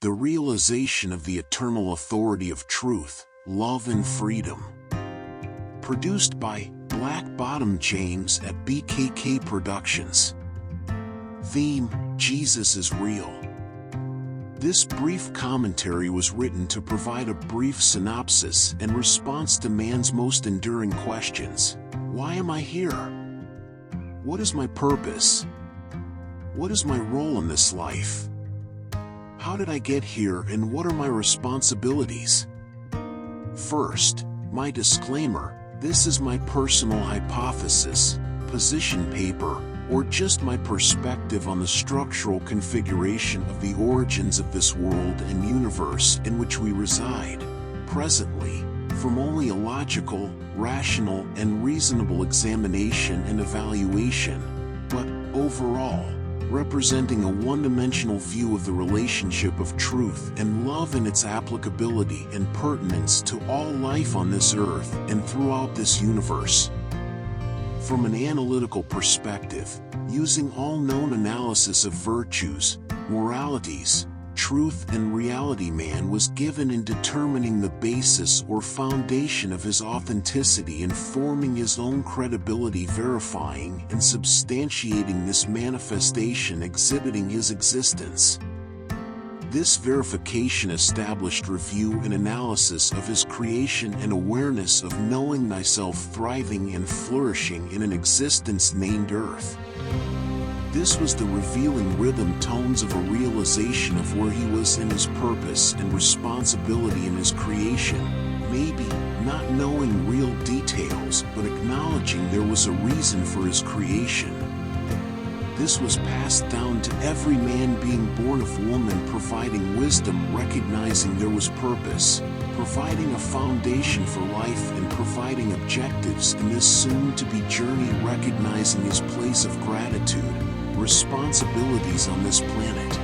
the realization of the eternal authority of truth, love and freedom. Produced by Black Bottom James at BKK Productions. Theme: Jesus is real. This brief commentary was written to provide a brief synopsis and response to man's most enduring questions. Why am I here? What is my purpose? What is my role in this life? How did I get here and what are my responsibilities? First, my disclaimer: this is my personal hypothesis, position paper, or just my perspective on the structural configuration of the origins of this world and universe in which we reside, presently, from only a logical, rational, and reasonable examination and evaluation, but, overall, representing a one-dimensional view of the relationship of truth and love and its applicability and pertinence to all life on this earth and throughout this universe. From an analytical perspective, using all known analysis of virtues, moralities, truth and reality, man was given in determining the basis or foundation of his authenticity and forming his own credibility, verifying and substantiating this manifestation, exhibiting his existence. This verification established review and analysis of his creation and awareness of knowing thyself, thriving and flourishing in an existence named Earth. This was the revealing rhythm tones of a realization of where he was in his purpose and responsibility in his creation, maybe not knowing real details but acknowledging there was a reason for his creation. This was passed down to every man being born of woman, providing wisdom, recognizing there was purpose, providing a foundation for life and providing objectives in this soon-to-be journey, recognizing his place of gratitude, responsibilities on this planet.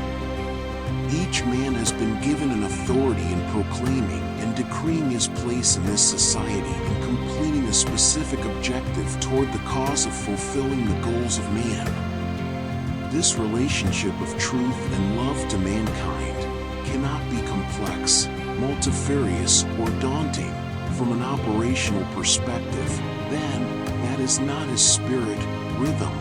Each man has been given an authority in proclaiming and decreeing his place in this society and completing a specific objective toward the cause of fulfilling the goals of man. This relationship of truth and love to mankind cannot be complex, multifarious, or daunting from an operational perspective, then that is not his spirit, rhythm,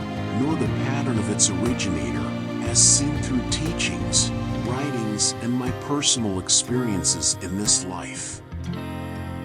nor the pattern of its originator, as seen through teachings, writings, and my personal experiences in this life.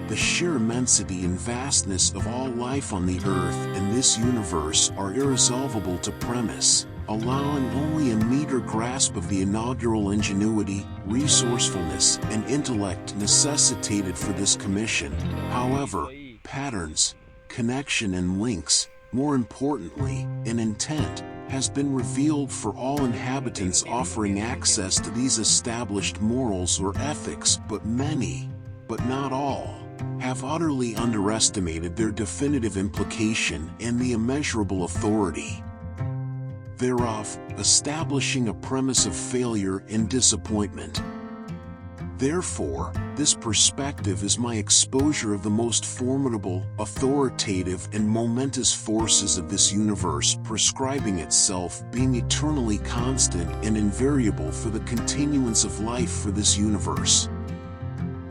The sheer immensity and vastness of all life on the earth and this universe are irresolvable to premise, allowing only a meager grasp of the inaugural ingenuity, resourcefulness, and intellect necessitated for this commission. However, patterns, connection, and links, more importantly, an intent, has been revealed for all inhabitants, offering access to these established morals or ethics, but many, but not all, have utterly underestimated their definitive implication and the immeasurable authority thereof, establishing a premise of failure and disappointment. Therefore, this perspective is my exposure of the most formidable, authoritative, and momentous forces of this universe, prescribing itself being eternally constant and invariable for the continuance of life for this universe.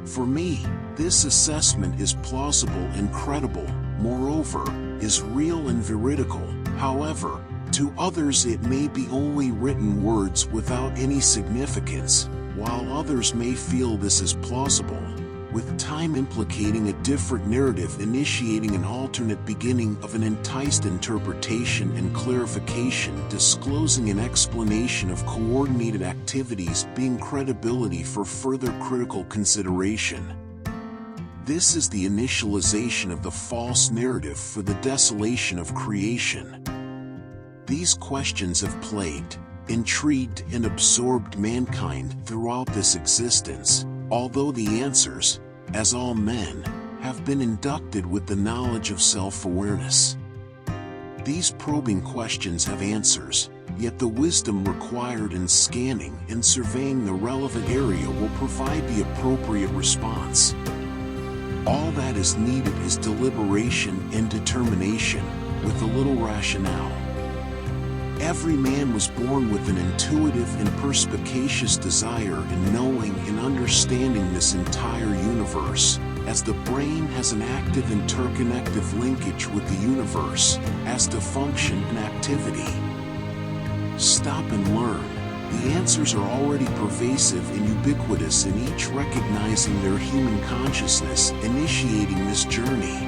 For me, this assessment is plausible and credible, moreover, is real and veridical. However, to others it may be only written words without any significance, while others may feel this is plausible, with time implicating a different narrative, initiating an alternate beginning of an enticed interpretation and clarification, disclosing an explanation of coordinated activities, being credibility for further critical consideration. This is the initialization of the false narrative for the desolation of creation. These questions have plagued, intrigued, and absorbed mankind throughout this existence, although the answers, as all men, have been inducted with the knowledge of self-awareness. These probing questions have answers, yet the wisdom required in scanning and surveying the relevant area will provide the appropriate response. All that is needed is deliberation and determination, with a little rationale. Every man was born with an intuitive and perspicacious desire in knowing and understanding this entire universe, as the brain has an active interconnective linkage with the universe, as to function and activity. Stop and learn. The answers are already pervasive and ubiquitous in each recognizing their human consciousness, initiating this journey.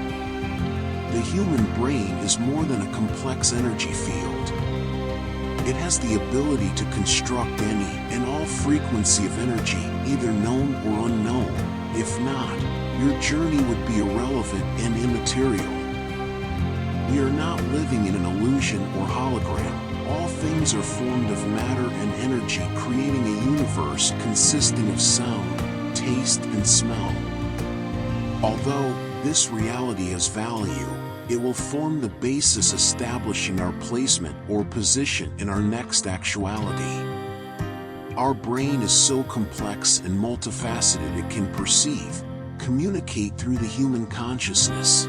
The human brain is more than a complex energy field. It has the ability to construct any and all frequency of energy, either known or unknown. If not, your journey would be irrelevant and immaterial. We are not living in an illusion or hologram. All things are formed of matter and energy, creating a universe consisting of sound, taste, and smell. Although this reality has value, it will form the basis establishing our placement or position in our next actuality. Our brain is so complex and multifaceted it can perceive, communicate through the human consciousness.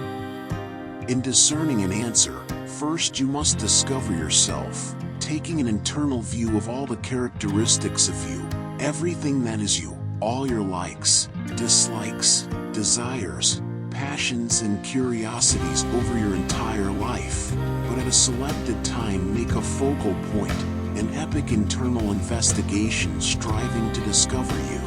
In discerning an answer, first you must discover yourself, taking an internal view of all the characteristics of you, everything that is you, all your likes, dislikes, desires, passions and curiosities over your entire life, but at a selected time make a focal point, an epic internal investigation striving to discover you.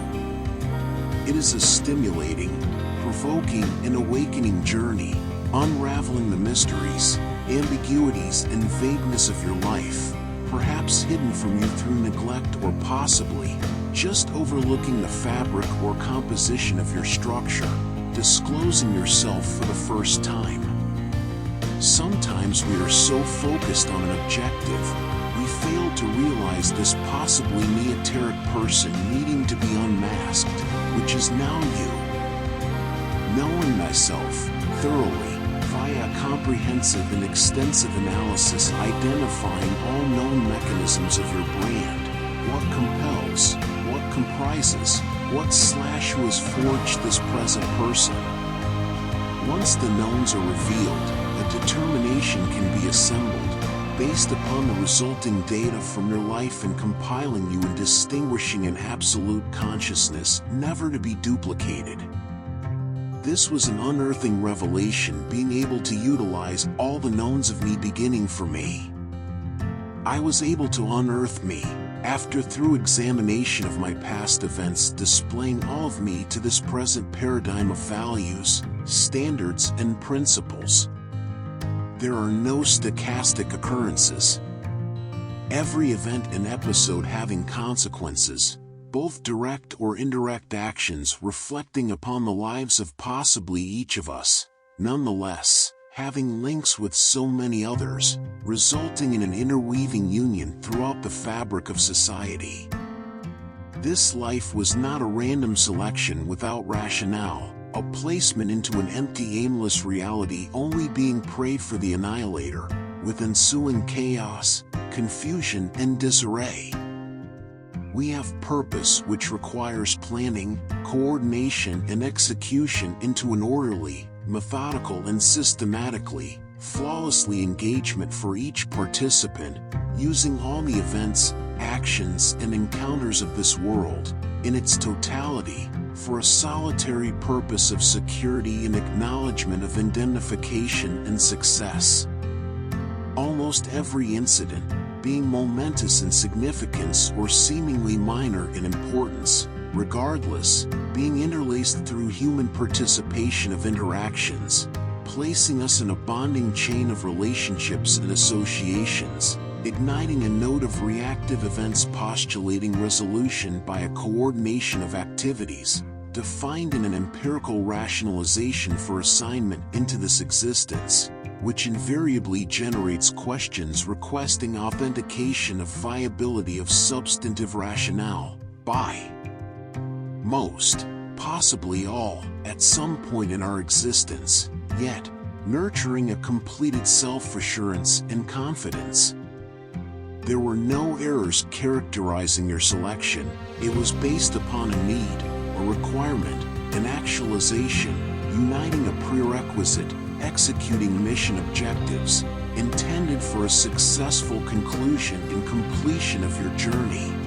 It is a stimulating, provoking and awakening journey, unraveling the mysteries, ambiguities and vagueness of your life, perhaps hidden from you through neglect or possibly just overlooking the fabric or composition of your structure, disclosing yourself for the first time. Sometimes we are so focused on an objective, we fail to realize this possibly neoteric person needing to be unmasked, which is now you. Knowing thyself thoroughly, via comprehensive and extensive analysis identifying all known mechanisms of your brand, what compels, what comprises, who has forged this present person. Once the knowns are revealed, a determination can be assembled, based upon the resulting data from your life and compiling you and distinguishing an absolute consciousness never to be duplicated. This was an unearthing revelation, being able to utilize all the knowns of me beginning for me. I was able to unearth me, after through examination of my past events displaying all of me to this present paradigm of values, standards and principles. There are no stochastic occurrences. Every event and episode having consequences, both direct or indirect actions reflecting upon the lives of possibly each of us, nonetheless, having links with so many others, resulting in an interweaving union throughout the fabric of society. This life was not a random selection without rationale, a placement into an empty aimless reality only being prey for the annihilator, with ensuing chaos, confusion and disarray. We have purpose which requires planning, coordination and execution into an orderly, methodical and systematically, flawlessly engagement for each participant, using all the events, actions and encounters of this world, in its totality, for a solitary purpose of security and acknowledgement of indemnification and success. Almost every incident, being momentous in significance or seemingly minor in importance, regardless, being interlaced through human participation of interactions, placing us in a bonding chain of relationships and associations, igniting a node of reactive events postulating resolution by a coordination of activities, defined in an empirical rationalization for assignment into this existence, which invariably generates questions requesting authentication of viability of substantive rationale, by most, possibly all, at some point in our existence, yet, nurturing a completed self-assurance and confidence. There were no errors characterizing your selection, it was based upon a need, a requirement, an actualization, uniting a prerequisite, executing mission objectives, intended for a successful conclusion and completion of your journey.